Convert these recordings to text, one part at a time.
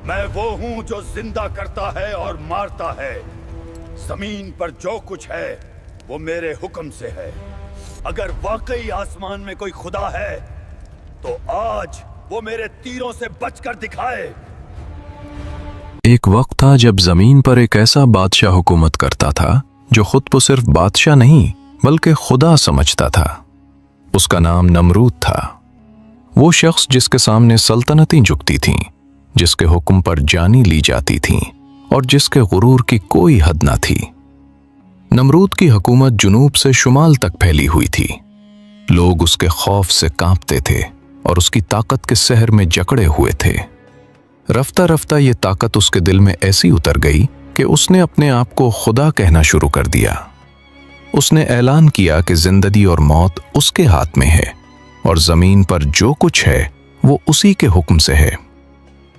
میں وہ ہوں جو زندہ کرتا ہے اور مارتا ہے۔ زمین پر جو کچھ ہے وہ میرے حکم سے ہے۔ اگر واقعی آسمان میں کوئی خدا ہے تو آج وہ میرے تیروں سے بچ کر دکھائے۔ ایک وقت تھا جب زمین پر ایک ایسا بادشاہ حکومت کرتا تھا جو خود کو صرف بادشاہ نہیں بلکہ خدا سمجھتا تھا۔ اس کا نام نمرود تھا۔ وہ شخص جس کے سامنے سلطنتیں جھکتی تھیں، جس کے حکم پر جانیں لی جاتی تھیں اور جس کے غرور کی کوئی حد نہ تھی۔ نمرود کی حکومت جنوب سے شمال تک پھیلی ہوئی تھی۔ لوگ اس کے خوف سے کانپتے تھے اور اس کی طاقت کے سحر میں جکڑے ہوئے تھے۔ رفتہ رفتہ یہ طاقت اس کے دل میں ایسی اتر گئی کہ اس نے اپنے آپ کو خدا کہنا شروع کر دیا۔ اس نے اعلان کیا کہ زندگی اور موت اس کے ہاتھ میں ہے اور زمین پر جو کچھ ہے وہ اسی کے حکم سے ہے۔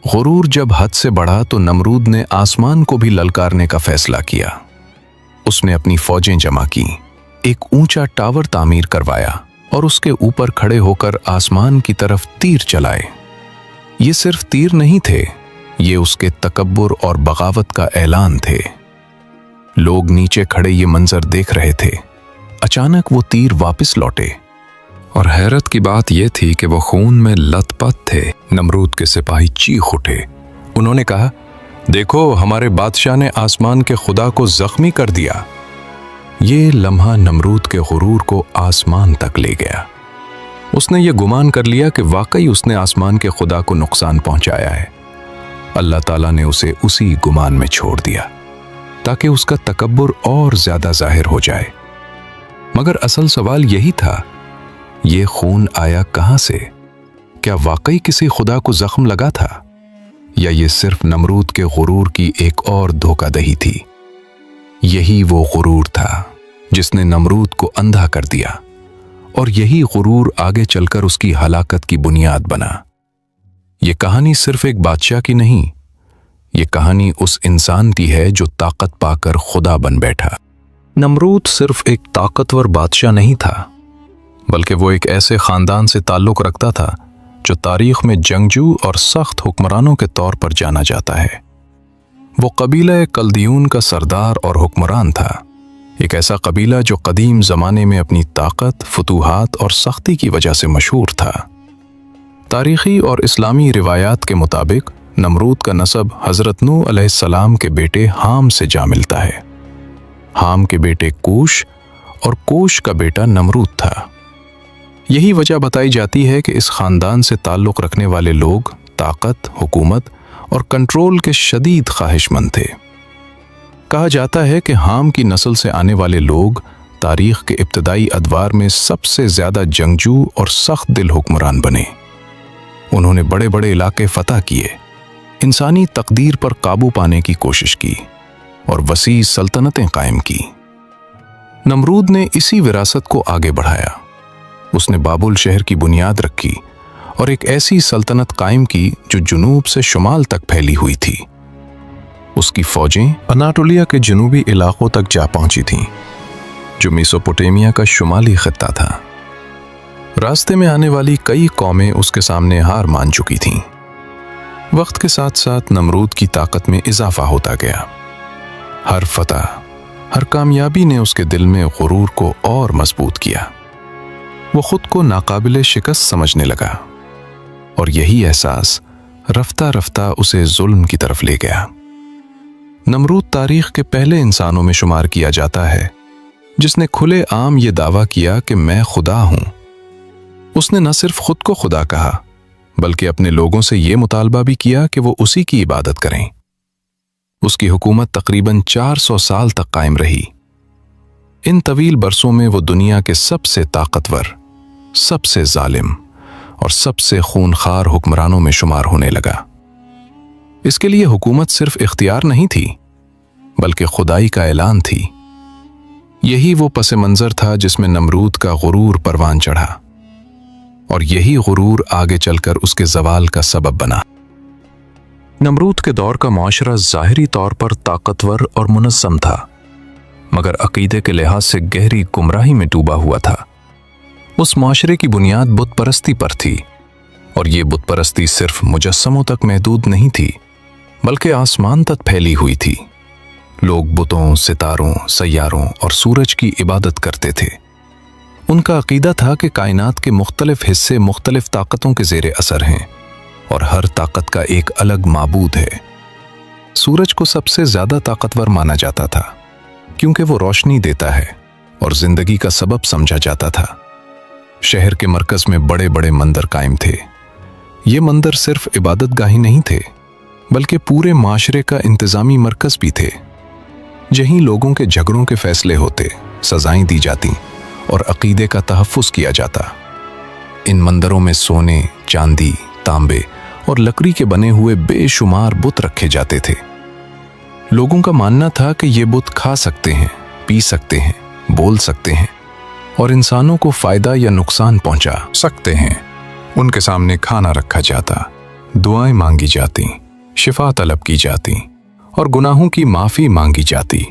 غرور جب حد سے بڑھا تو نمرود نے آسمان کو بھی للکارنے کا فیصلہ کیا۔ اس نے اپنی فوجیں جمع کی، ایک اونچا ٹاور تعمیر کروایا اور اس کے اوپر کھڑے ہو کر آسمان کی طرف تیر چلائے۔ یہ صرف تیر نہیں تھے، یہ اس کے تکبر اور بغاوت کا اعلان تھے۔ لوگ نیچے کھڑے یہ منظر دیکھ رہے تھے۔ اچانک وہ تیر واپس لوٹے اور حیرت کی بات یہ تھی کہ وہ خون میں لت پت تھے۔ نمرود کے سپاہی چیخ اٹھے۔ انہوں نے کہا، دیکھو ہمارے بادشاہ نے آسمان کے خدا کو زخمی کر دیا۔ یہ لمحہ نمرود کے غرور کو آسمان تک لے گیا۔ اس نے یہ گمان کر لیا کہ واقعی اس نے آسمان کے خدا کو نقصان پہنچایا ہے۔ اللہ تعالیٰ نے اسے اسی گمان میں چھوڑ دیا تاکہ اس کا تکبر اور زیادہ ظاہر ہو جائے۔ مگر اصل سوال یہی تھا، یہ خون آیا کہاں سے؟ کیا واقعی کسی خدا کو زخم لگا تھا یا یہ صرف نمرود کے غرور کی ایک اور دھوکہ دہی تھی؟ یہی وہ غرور تھا جس نے نمرود کو اندھا کر دیا، اور یہی غرور آگے چل کر اس کی ہلاکت کی بنیاد بنا۔ یہ کہانی صرف ایک بادشاہ کی نہیں، یہ کہانی اس انسان کی ہے جو طاقت پا کر خدا بن بیٹھا۔ نمرود صرف ایک طاقتور بادشاہ نہیں تھا، بلکہ وہ ایک ایسے خاندان سے تعلق رکھتا تھا جو تاریخ میں جنگجو اور سخت حکمرانوں کے طور پر جانا جاتا ہے۔ وہ قبیلہ کلدیون کا سردار اور حکمران تھا، ایک ایسا قبیلہ جو قدیم زمانے میں اپنی طاقت، فتوحات اور سختی کی وجہ سے مشہور تھا۔ تاریخی اور اسلامی روایات کے مطابق نمرود کا نسب حضرت نوح علیہ السلام کے بیٹے حام سے جا ملتا ہے۔ حام کے بیٹے کوش اور کوش کا بیٹا نمرود تھا۔ یہی وجہ بتائی جاتی ہے کہ اس خاندان سے تعلق رکھنے والے لوگ طاقت، حکومت اور کنٹرول کے شدید خواہش مند تھے۔ کہا جاتا ہے کہ حام کی نسل سے آنے والے لوگ تاریخ کے ابتدائی ادوار میں سب سے زیادہ جنگجو اور سخت دل حکمران بنے۔ انہوں نے بڑے بڑے علاقے فتح کیے، انسانی تقدیر پر قابو پانے کی کوشش کی اور وسیع سلطنتیں قائم کی۔ نمرود نے اسی وراثت کو آگے بڑھایا۔ اس نے بابل شہر کی بنیاد رکھی اور ایک ایسی سلطنت قائم کی جو جنوب سے شمال تک پھیلی ہوئی تھی۔ اس کی فوجیں اناٹولیا کے جنوبی علاقوں تک جا پہنچی تھیں، جو میسوپوٹیمیا کا شمالی خطہ تھا۔ راستے میں آنے والی کئی قومیں اس کے سامنے ہار مان چکی تھیں۔ وقت کے ساتھ ساتھ نمرود کی طاقت میں اضافہ ہوتا گیا۔ ہر فتح، ہر کامیابی نے اس کے دل میں غرور کو اور مضبوط کیا۔ وہ خود کو ناقابل شکست سمجھنے لگا، اور یہی احساس رفتہ رفتہ اسے ظلم کی طرف لے گیا۔ نمرود تاریخ کے پہلے انسانوں میں شمار کیا جاتا ہے جس نے کھلے عام یہ دعویٰ کیا کہ میں خدا ہوں۔ اس نے نہ صرف خود کو خدا کہا بلکہ اپنے لوگوں سے یہ مطالبہ بھی کیا کہ وہ اسی کی عبادت کریں۔ اس کی حکومت تقریباً 400 سال تک قائم رہی۔ ان طویل برسوں میں وہ دنیا کے سب سے طاقتور، سب سے ظالم اور سب سے خونخوار حکمرانوں میں شمار ہونے لگا۔ اس کے لیے حکومت صرف اختیار نہیں تھی بلکہ خدائی کا اعلان تھی۔ یہی وہ پس منظر تھا جس میں نمرود کا غرور پروان چڑھا، اور یہی غرور آگے چل کر اس کے زوال کا سبب بنا۔ نمرود کے دور کا معاشرہ ظاہری طور پر طاقتور اور منظم تھا، مگر عقیدے کے لحاظ سے گہری گمراہی میں ڈوبا ہوا تھا۔ اس معاشرے کی بنیاد بت پرستی پر تھی، اور یہ بت پرستی صرف مجسموں تک محدود نہیں تھی बल्कि आसमान तक फैली हुई थी। लोग बुतों, सितारों, सैयारों और सूरज की इबादत करते थे। उनका अकीदा था कि कायनात के मुख्तलिफ हिस्से मुख्तलिफ ताकतों के ज़ेरे असर हैं और हर ताकत का एक अलग माबूद है। सूरज को सबसे ज़्यादा ताकतवर माना जाता था क्योंकि वो रोशनी देता है और जिंदगी का सबब समझा जाता था। शहर के मरकज में बड़े बड़े मंदिर कायम थे। ये मंदिर सिर्फ इबादतगाह ही नहीं थे बल्कि पूरे माशरे का इंतज़ामी मरकज भी थे। यहीं लोगों के झगड़ों के फैसले होते, सजाएं दी जाती और अकीदे का तहफ़्फ़ुज़ किया जाता। इन मंदिरों में सोने, चांदी, तांबे और लकड़ी के बने हुए बेशुमार बुत रखे जाते थे। लोगों का मानना था कि ये बुत खा सकते हैं, पी सकते हैं, बोल सकते हैं और इंसानों को फायदा या नुकसान पहुंचा सकते हैं। उनके सामने खाना रखा जाता, दुआएं मांगी जाती, शिफा तलब की जाती और गुनाहों की माफी मांगी जाती।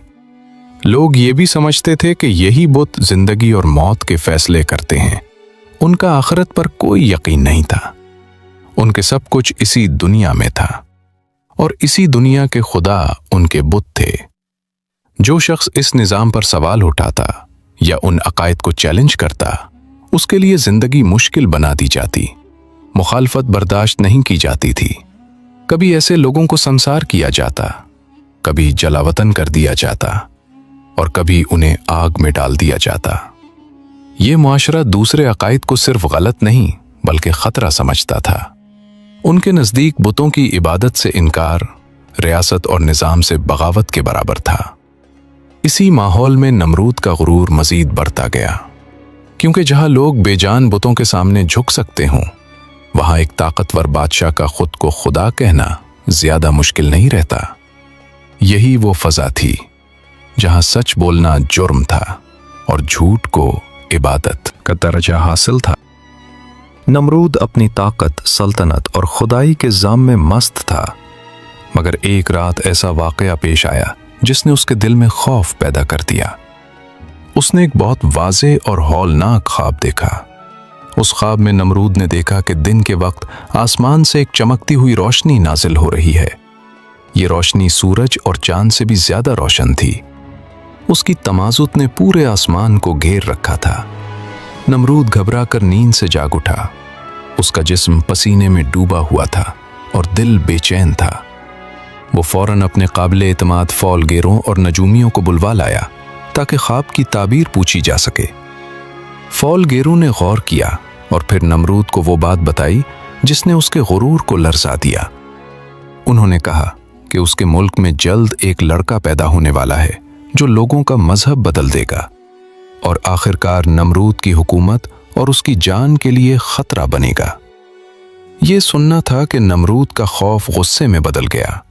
लोग ये भी समझते थे कि यही बुत जिंदगी और मौत के फैसले करते हैं। उनका आखिरत पर कोई यकीन नहीं था। उनके सब कुछ इसी दुनिया में था और इसी दुनिया के खुदा उनके बुत थे। जो शख्स इस निज़ाम पर सवाल उठाता या उन अकायद को चैलेंज करता, उसके लिए जिंदगी मुश्किल बना दी जाती, मुखालफत बर्दाश्त नहीं की जाती थी। कभी ऐसे लोगों को संसार किया जाता, कभी जलावतन कर दिया जाता और कभी उन्हें आग में डाल दिया जाता। ये मुआशरा दूसरे अकायद को सिर्फ गलत नहीं बल्कि खतरा समझता था। उनके नज़दीक बुतों की इबादत से इनकार रियासत और निज़ाम से बगावत के बराबर था। इसी माहौल में नमरूद का गुरूर मजीद बढ़ता गया, क्योंकि जहां लोग बेजान बुतों के सामने झुक सकते हों, वहां एक ताकतवर बादशाह का खुद को खुदा कहना ज्यादा मुश्किल नहीं रहता। यही वो फजा थी जहां सच बोलना जुर्म था और झूठ को इबादत का दर्जा हासिल था। नमरूद अपनी ताकत, सल्तनत और खुदाई के जाम में मस्त था, मगर एक रात ऐसा वाकया पेश आया जिसने उसके दिल में खौफ पैदा कर दिया। उसने एक बहुत वाज़े और हौलनाक ख्वाब देखा। उस ख्वाब में नमरूद ने देखा कि दिन के वक्त आसमान से एक चमकती हुई रोशनी नाजिल हो रही है। ये रोशनी सूरज और चांद से भी ज्यादा रोशन थी। उसकी तमाजुत ने पूरे आसमान को घेर रखा था। नमरूद घबरा कर नींद से जाग उठा। उसका जिस्म पसीने में डूबा हुआ था और दिल बेचैन था। वो फौरन अपने काबिले एतमाद फौलगेरों और नजूमियों को बुलवा लाया ताकि ख्वाब की ताबीर पूछी जा सके। फौलगेरों ने गौर किया और फिर नमरूद को वो बात बताई जिसने उसके गुरूर को लरसा दिया। उन्होंने कहा कि उसके मुल्क में जल्द एक लड़का पैदा होने वाला है जो लोगों का मजहब बदल देगा और आखिरकार नमरूद की हुकूमत और उसकी जान के लिए खतरा बनेगा। ये सुनना था कि नमरूद का खौफ गुस्से में बदल गया।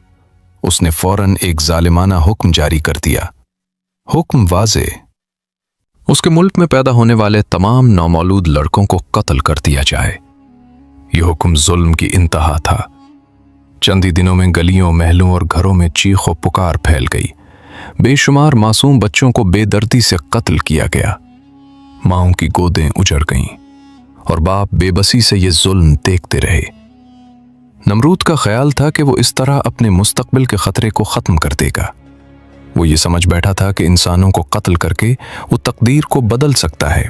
उसने फौरन एक जालिमाना हुक्म जारी कर दिया। हुक्म वाज़े, उसके मुल्क में पैदा होने वाले तमाम नौमौलूद लड़कों को कत्ल कर दिया जाए। यह हुक्म जुल्म की इंतहा था। चंद ही दिनों में गलियों, महलों और घरों में चीखो पुकार फैल गई। बेशुमार मासूम बच्चों को बेदर्दी से कत्ल किया गया। माओं की गोदें उजड़ गईं और बाप बेबसी से ये जुल्म देखते रहे। नमरूद का ख्याल था कि वो इस तरह अपने मुस्तकबिल के खतरे को खत्म कर देगा। वो ये समझ बैठा था कि इंसानों को कत्ल करके वो तकदीर को बदल सकता है,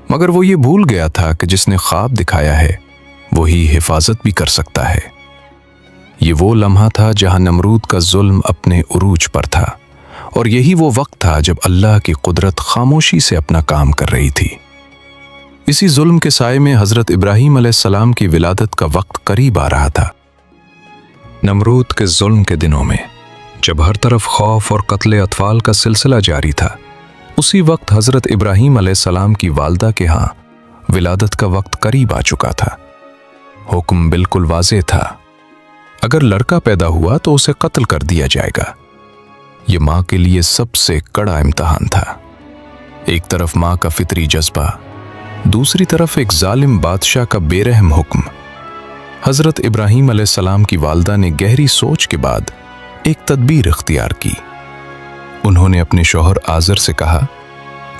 मगर वो ये भूल गया था कि जिसने ख्वाब दिखाया है वही हिफाजत भी कर सकता है। ये वो लम्हा था जहां नमरूद का जुल्म अपने उरूज पर था और यही वो वक्त था जब अल्लाह की कुदरत खामोशी से अपना काम कर रही थी। इसी जुल्म के साए में हजरत इब्राहीम अलैहिस्सलाम की विलादत का वक्त करीब आ रहा था। नमरूद के जुल्म के दिनों में जब हर तरफ खौफ और कत्ले अतफाल का सिलसिला जारी था, उसी वक्त हजरत इब्राहीम अलैहिस्सलाम की वालदा के यहाँ विलादत का वक्त करीब आ चुका था। हुक्म बिल्कुल वाज़े था, अगर लड़का पैदा हुआ तो उसे कत्ल कर दिया जाएगा। ये माँ के लिए सबसे कड़ा इम्तिहान था। एक तरफ माँ का फितरी जज्बा, दूसरी तरफ एक जालिम बादशाह का बेरहम हुक्म। हजरत इब्राहीम अलैहिस्सलाम की वालदा ने गहरी सोच के बाद एक तदबीर इख्तियार की। उन्होंने अपने शौहर आज़र से कहा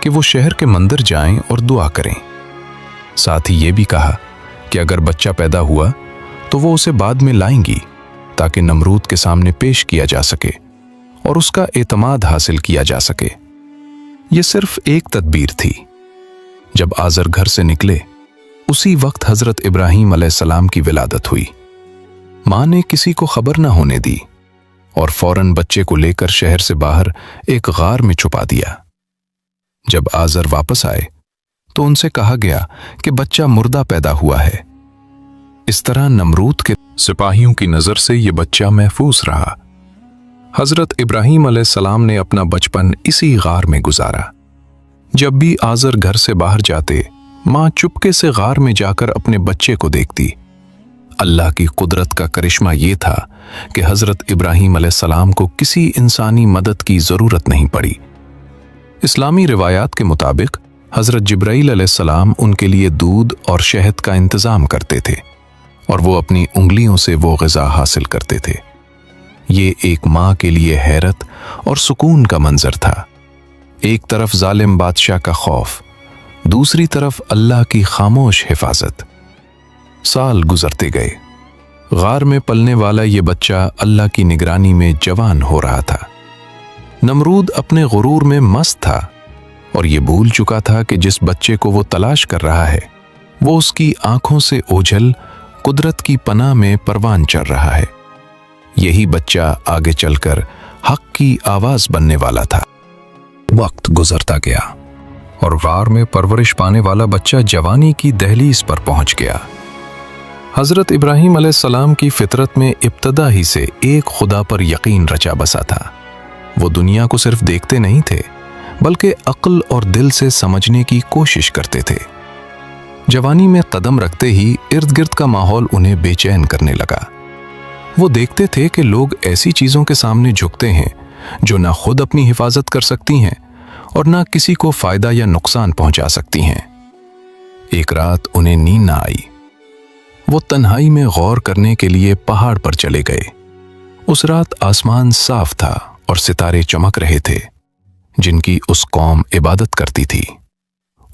कि वो शहर के मंदिर जाएं और दुआ करें। साथ ही ये भी कहा कि अगर बच्चा पैदा हुआ तो वो उसे बाद में लाएंगी ताकि नमरूद के सामने पेश किया जा सके और उसका एतमाद हासिल किया जा सके। यह सिर्फ एक तदबीर थी। जब आज़र घर से निकले, उसी वक्त हजरत इब्राहीम अलैहिस्सलाम की विलादत हुई। मां ने किसी को खबर न होने दी और फौरन बच्चे को लेकर शहर से बाहर एक गार में छुपा दिया। जब आज़र वापस आए तो उनसे कहा गया कि बच्चा मुर्दा पैदा हुआ है। इस तरह नमरूद के सिपाहियों की नजर से यह बच्चा महफूज रहा। हजरत इब्राहीम अलैहिस्सलाम ने अपना बचपन इसी गार में गुजारा। जब भी आज़र घर से बाहर जाते, मां चुपके से गार में जाकर अपने बच्चे को देखती। अल्लाह की कुदरत का करिश्मा ये था कि हजरत इब्राहीम अलैहिस्सलाम को किसी इंसानी मदद की जरूरत नहीं पड़ी। इस्लामी रिवायात के मुताबिक हजरत जिब्राईल अलैहिस्सलाम उनके लिए दूध और शहद का इंतजाम करते थे और वो अपनी उंगलियों से वो ग़िज़ा हासिल करते थे। ये एक माँ के लिए हैरत और सुकून का मंजर था। एक तरफ जालिम बादशाह का खौफ, दूसरी तरफ अल्लाह की खामोश हिफाजत। साल गुजरते गए। गार में पलने वाला ये बच्चा अल्लाह की निगरानी में जवान हो रहा था। नमरूद अपने गुरूर में मस्त था और ये भूल चुका था कि जिस बच्चे को वो तलाश कर रहा है, वो उसकी आंखों से ओझल कुदरत की पनाह में परवान चढ़ रहा है। यही बच्चा आगे चलकर हक की आवाज बनने वाला था। वक्त गुजरता गया और गार में परवरिश पाने वाला बच्चा जवानी की दहलीज पर पहुंच गया। हजरत इब्राहीम अलैहिस्सलाम की फितरत में इब्तदा ही से एक खुदा पर यकीन रचा बसा था। वो दुनिया को सिर्फ देखते नहीं थे, बल्कि अक्ल और दिल से समझने की कोशिश करते थे। जवानी में कदम रखते ही इर्द गिर्द का माहौल उन्हें बेचैन करने लगा। वो देखते थे कि लोग ऐसी चीजों के सामने झुकते हैं जो ना खुद अपनी हिफाजत कर सकती हैं और ना किसी को फायदा या नुकसान पहुंचा सकती हैं। एक रात उन्हें नींद ना आई। वो तन्हाई में गौर करने के लिए पहाड़ पर चले गए। उस रात आसमान साफ था और सितारे चमक रहे थे जिनकी उस कौम इबादत करती थी।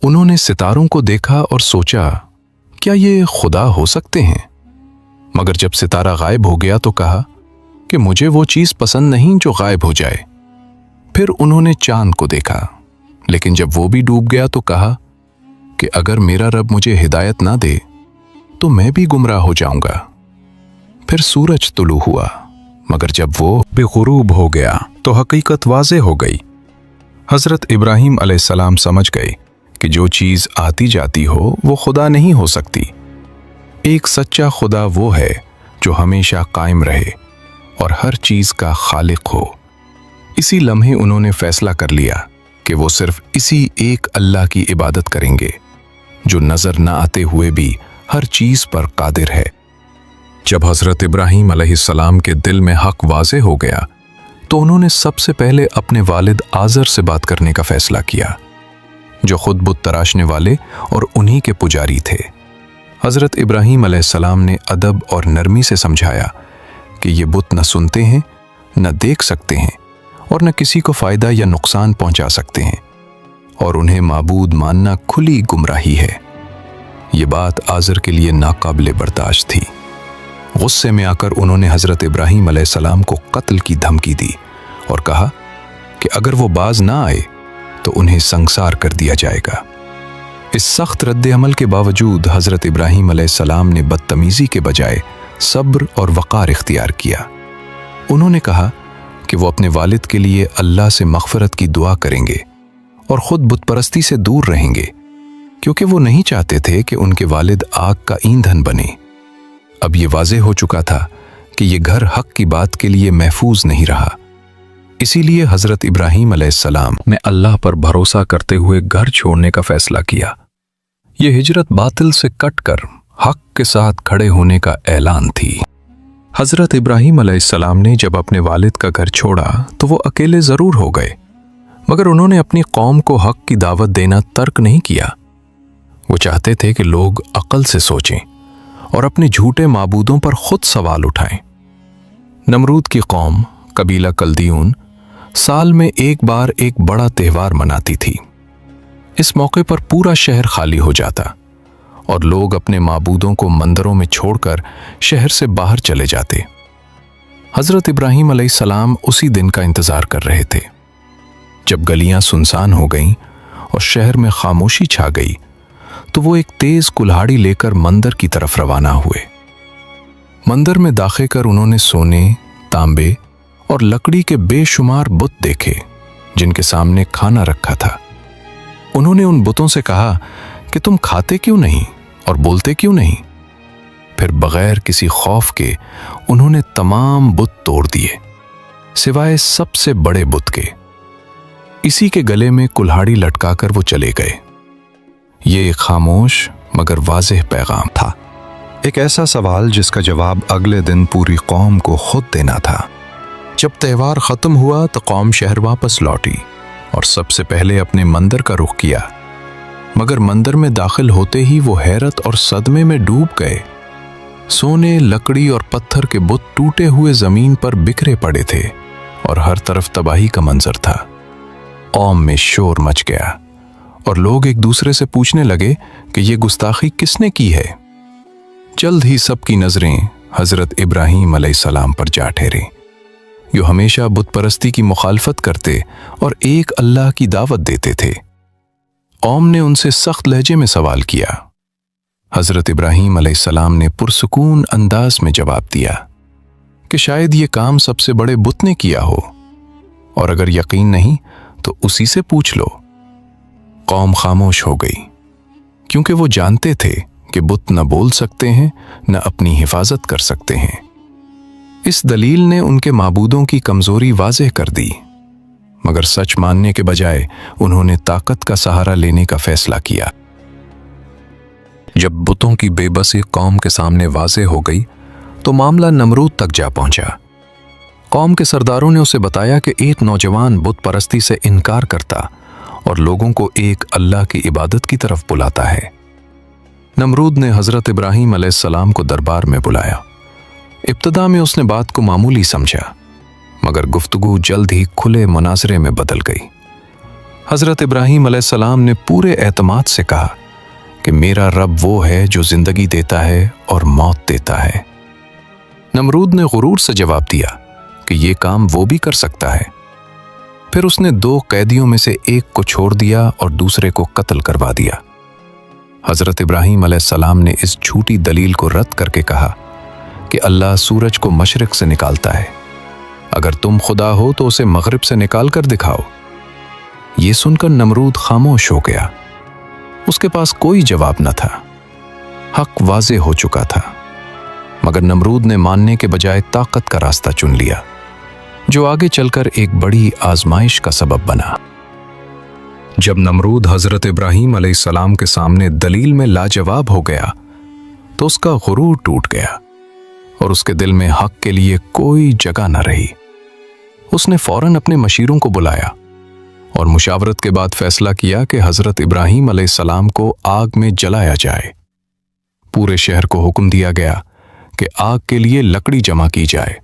उन्होंने सितारों को देखा और सोचा, क्या ये खुदा हो सकते हैं? मगर जब सितारा गायब हो गया तो कहा कि मुझे वो चीज पसंद नहीं जो गायब हो जाए। फिर उन्होंने चांद को देखा, लेकिन जब वो भी डूब गया तो कहा कि अगर मेरा रब मुझे हिदायत ना दे तो मैं भी गुमराह हो जाऊंगा। फिर सूरज तुलू हुआ, मगर जब वो बेगुरूब हो गया तो हकीकत वाज़े हो गई। हजरत इब्राहीम अलैहिस्सलाम समझ गए कि जो चीज आती जाती हो वो खुदा नहीं हो सकती। एक सच्चा खुदा वो है जो हमेशा कायम रहे और हर चीज का खालिक हो। इसी लम्हे उन्होंने फैसला कर लिया कि वो सिर्फ इसी एक अल्लाह की इबादत करेंगे जो नजर न आते हुए भी हर चीज पर कादिर है। जब हजरत इब्राहीम अलैहिस्सलाम के दिल में हक वाज़े हो गया तो उन्होंने सबसे पहले अपने वालिद आज़र से बात करने का फैसला किया, जो खुद बुत तराशने वाले और उन्हीं के पुजारी थे। हजरत इब्राहीम अलैहिस्सलाम ने अदब और नरमी से समझाया कि ये बुत न सुनते हैं, न देख सकते हैं और न किसी को फायदा या नुकसान पहुंचा सकते हैं, और उन्हें माबूद मानना खुली गुमराही है। ये बात आज़र के लिए नाकाबिले बर्दाश्त थी। गुस्से में आकर उन्होंने हजरत इब्राहीम अलैहिस्सलाम को कत्ल की धमकी दी और कहा कि अगर वो बाज ना आए तो उन्हें संसार कर दिया जाएगा। इस सख्त रद्द अमल के बावजूद हजरत इब्राहीम अलैहिस्सलाम ने बदतमीजी के बजाय सब्र और वक़ार इख्तियार किया। उन्होंने कहा कि वो अपने वालिद के लिए अल्लाह से मग़फ़िरत की दुआ करेंगे और ख़ुद बुतपरस्ती से दूर रहेंगे, क्योंकि वो नहीं चाहते थे कि उनके वालिद आग का ईंधन बने। अब ये वाज़े हो चुका था कि ये घर हक की बात के लिए महफूज नहीं रहा। इसीलिए हजरत इब्राहीम अलैहिस्सलाम ने अल्लाह पर भरोसा करते हुए घर छोड़ने का फैसला किया। यह हिजरत बातिल से कटकर हक के साथ खड़े होने का ऐलान थी। हजरत इब्राहीम अलैहिस्सलाम ने जब अपने वालिद का घर छोड़ा तो वो अकेले जरूर हो गए, मगर उन्होंने अपनी कौम को हक की दावत देना तर्क नहीं किया। वो चाहते थे कि लोग अक्ल से सोचें और अपने झूठे माबूदों पर खुद सवाल उठाएं। नमरूद की कौम कबीला कल्दीउन साल में एक बार एक बड़ा त्यौहार मनाती थी। इस मौके पर पूरा शहर खाली हो जाता और लोग अपने माबूदों को मंदिरों में छोड़कर शहर से बाहर चले जाते। हजरत इब्राहीम अलैहिस्सलाम उसी दिन का इंतजार कर रहे थे। जब गलियां सुनसान हो गईं और शहर में खामोशी छा गई तो वो एक तेज कुल्हाड़ी लेकर मंदिर की तरफ रवाना हुए। मंदिर में दाखिल कर उन्होंने सोने, तांबे और लकड़ी के बेशुमार बुत देखे जिनके सामने खाना रखा था। उन्होंने उन बुतों से कहा कि तुम खाते क्यों नहीं और बोलते क्यों नहीं? फिर बगैर किसी खौफ के उन्होंने तमाम बुत तोड़ दिए सिवाय सबसे बड़े बुत के। इसी के गले में कुल्हाड़ी लटकाकर वो चले गए। ये एक खामोश मगर वाज़ेह पैगाम था, एक ऐसा सवाल जिसका जवाब अगले दिन पूरी कौम को खुद देना था। जब त्यौहार खत्म हुआ तो कौम शहर वापस लौटी और सबसे पहले अपने मंदिर का रुख किया, मगर मंदिर में दाखिल होते ही वो हैरत और सदमे में डूब गए। सोने, लकड़ी और पत्थर के बुत टूटे हुए जमीन पर बिखरे पड़े थे और हर तरफ तबाही का मंजर था। कौम में शोर मच गया और लोग एक दूसरे से पूछने लगे कि ये गुस्ताखी किसने की है। जल्द ही सबकी नजरें हजरत इब्राहीम अलैहिस्सलाम पर जा ठहरे, जो हमेशा बुत परस्ती की मुखालफत करते और एक अल्लाह की दावत देते थे। कौम ने उनसे सख्त लहजे में सवाल किया। हजरत इब्राहीम अलैहिस्सलाम ने पुरसुकून अंदाज में जवाब दिया कि शायद ये काम सबसे बड़े बुत ने किया हो, और अगर यकीन नहीं तो उसी से पूछ लो। कौम खामोश हो गई क्योंकि वो जानते थे कि बुत न बोल सकते हैं न अपनी हिफाजत कर सकते हैं। इस दलील ने उनके माबूदों की कमजोरी वाज़ेह कर दी, मगर सच मानने के बजाय उन्होंने ताकत का सहारा लेने का फैसला किया। जब बुतों की बेबसी कौम के सामने वाज़ेह हो गई तो मामला नमरूद तक जा पहुंचा। कौम के सरदारों ने उसे बताया कि एक नौजवान बुत परस्ती से इनकार करता और लोगों को एक अल्लाह की इबादत की तरफ बुलाता है। नमरूद ने हजरत इब्राहीम अलैहिस्सलाम को दरबार में बुलाया। इब्तदा में उसने बात को मामूली समझा, मगर गुफ्तगू जल्द ही खुले मुनाजरे में बदल गई। हजरत इब्राहीम अलैहिस्सलाम ने पूरे एतमाद से कहा कि मेरा रब वो है जो जिंदगी देता है और मौत देता है। नमरूद ने गुरूर से जवाब दिया कि ये काम वो भी कर सकता है। फिर उसने 2 कैदियों में से एक को छोड़ दिया और दूसरे को कत्ल करवा दिया। हजरत इब्राहीम अलैहिस्सलाम ने इस झूठी दलील को रद्द करके कहा कि अल्लाह सूरज को मशरिक से निकालता है, अगर तुम खुदा हो तो उसे मगरिब से निकाल कर दिखाओ। ये सुनकर नमरूद खामोश हो गया। उसके पास कोई जवाब न था। हक वाज़ेह हो चुका था, मगर नमरूद ने मानने के बजाय ताकत का रास्ता चुन लिया, जो आगे चलकर एक बड़ी आजमाइश का सबब बना। जब नमरूद हजरत इब्राहीम अलैहिस्सलाम के सामने दलील में लाजवाब हो गया तो उसका गुरूर टूट गया और उसके दिल में हक के लिए कोई जगह न रही। उसने फौरन अपने मशीरों को बुलाया और मुशावरत के बाद फैसला किया कि हजरत इब्राहीम अलैहिस्सलाम को आग में जलाया जाए। पूरे शहर को हुक्म दिया गया कि आग के लिए लकड़ी जमा की जाए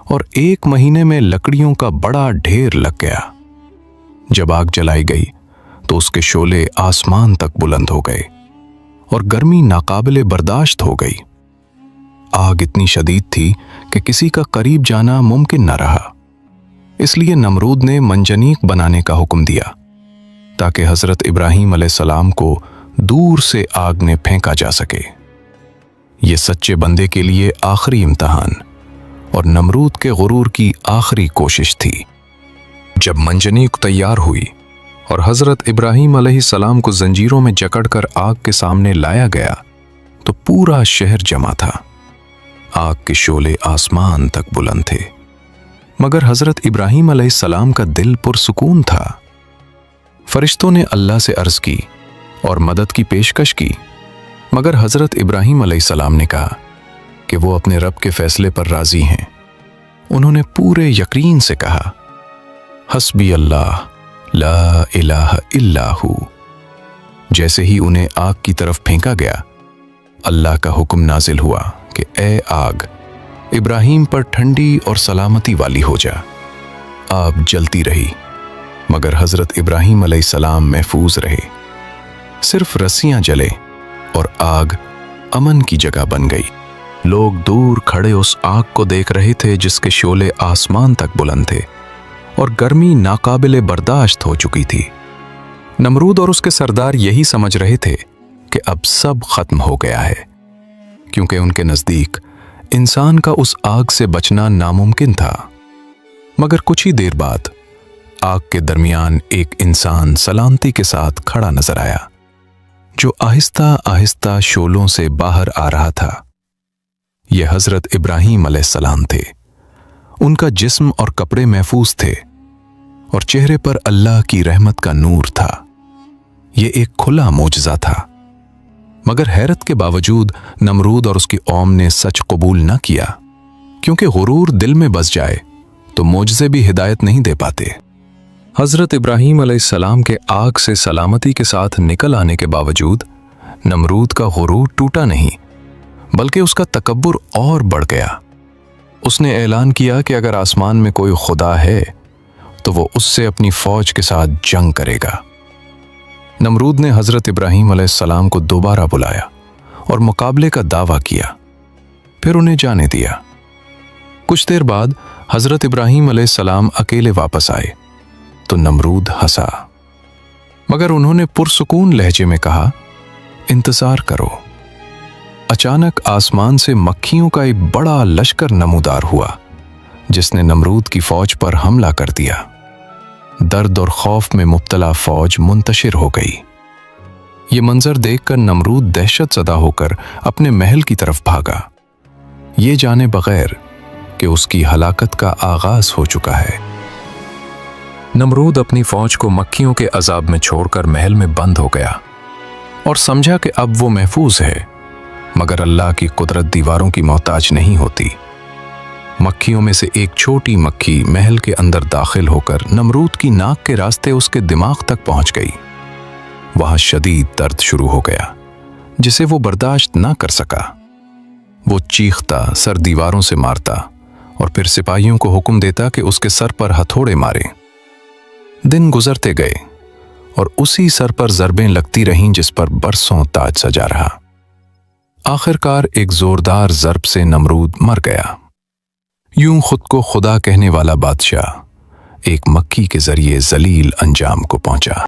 और 1 महीने में लकड़ियों का बड़ा ढेर लग गया। जब आग जलाई गई तो उसके शोले आसमान तक बुलंद हो गए और गर्मी नाकाबिले बर्दाश्त हो गई। आग इतनी शदीद थी कि किसी का करीब जाना मुमकिन न रहा। इसलिए नमरूद ने मंजनीक बनाने का हुक्म दिया ताकि हजरत इब्राहीम अलैहिस्सलाम को दूर से आग में फेंका जा सके। ये सच्चे बंदे के लिए आखिरी इम्तिहान और नमरूद के गुरूर की आखिरी कोशिश थी। जब मंजनीक तैयार हुई और हजरत इब्राहीम अलैहिस्सलाम को जंजीरों में जकड़कर आग के सामने लाया गया तो पूरा शहर जमा था। आग के शोले आसमान तक बुलंद थे, मगर हजरत इब्राहीम अलैहिस्सलाम का दिल पुरसुकून था। फरिश्तों ने अल्लाह से अर्ज की और मदद की पेशकश की, मगर हजरत इब्राहीम अलैहिस्सलाम ने कहा कि वो अपने रब के फैसले पर राजी हैं। उन्होंने पूरे यकीन से कहा, हस्बी अल्लाह ला इलाहा इल्ला हू। जैसे ही उन्हें आग की तरफ फेंका गया, अल्लाह का हुक्म नाजिल हुआ कि ए आग, इब्राहीम पर ठंडी और सलामती वाली हो जा। आग जलती रही, मगर हजरत इब्राहीम अलैहिस्सलाम महफूज रहे। सिर्फ रस्सियां जले और आग अमन की जगह बन गई। लोग दूर खड़े उस आग को देख रहे थे जिसके शोले आसमान तक बुलंद थे और गर्मी नाकाबिले बर्दाश्त हो चुकी थी। नमरूद और उसके सरदार यही समझ रहे थे कि अब सब खत्म हो गया है, क्योंकि उनके नजदीक इंसान का उस आग से बचना नामुमकिन था। मगर कुछ ही देर बाद आग के दरमियान एक इंसान सलामती के साथ खड़ा नजर आया, जो आहिस्ता आहिस्ता शोलों से बाहर आ रहा था। यह हजरत इब्राहीम अलैहिस्सलाम थे। उनका जिस्म और कपड़े महफूज थे और चेहरे पर अल्लाह की रहमत का नूर था। यह एक खुला मोजज़ा था। मगर हैरत के बावजूद नमरूद और उसकी कौम ने सच कबूल न किया, क्योंकि गुरूर दिल में बस जाए तो मोजज़े भी हिदायत नहीं दे पाते। हजरत इब्राहीम अलैहिस्सलाम के आग से सलामती के साथ निकल आने के बावजूद नमरूद का गुरूर टूटा नहीं, बल्कि उसका तकब्बुर और बढ़ गया। उसने ऐलान किया कि अगर आसमान में कोई खुदा है तो वो उससे अपनी फौज के साथ जंग करेगा। नमरूद ने हजरत इब्राहीम अलैहिस्सलाम को दोबारा बुलाया और मुकाबले का दावा किया, फिर उन्हें जाने दिया। कुछ देर बाद हजरत इब्राहीम अलैहिस्सलाम अकेले वापस आए तो नमरूद हंसा, मगर उन्होंने पुरसुकून लहजे में कहा, इंतजार करो। अचानक आसमान से मक्खियों का एक बड़ा लश्कर नमूदार हुआ, जिसने नमरूद की फौज पर हमला कर दिया। दर्द और खौफ में मुब्तला फौज मुंतशिर हो गई। ये मंजर देखकर नमरूद दहशत ज़दा होकर अपने महल की तरफ भागा, ये जाने बगैर कि उसकी हलाकत का आगाज हो चुका है। नमरूद अपनी फौज को मक्खियों के अजाब में छोड़कर महल में बंद हो गया और समझा कि अब वो महफूज है। मगर अल्लाह की कुदरत दीवारों की मोहताज नहीं होती। मक्खियों में से एक छोटी मक्खी महल के अंदर दाखिल होकर नमरूद की नाक के रास्ते उसके दिमाग तक पहुंच गई। वहां शदीद दर्द शुरू हो गया, जिसे वो बर्दाश्त ना कर सका। वो चीखता, सर दीवारों से मारता और फिर सिपाहियों को हुक्म देता कि उसके सर पर हथौड़े मारें। दिन गुजरते गए और उसी सर पर ज़रबें लगती रहीं जिस पर बरसों ताज सजा रहा। आखिरकार एक जोरदार ज़रब से नमरूद मर गया। यूं खुद को खुदा कहने वाला बादशाह एक मक्खी के जरिए जलील अंजाम को पहुंचा।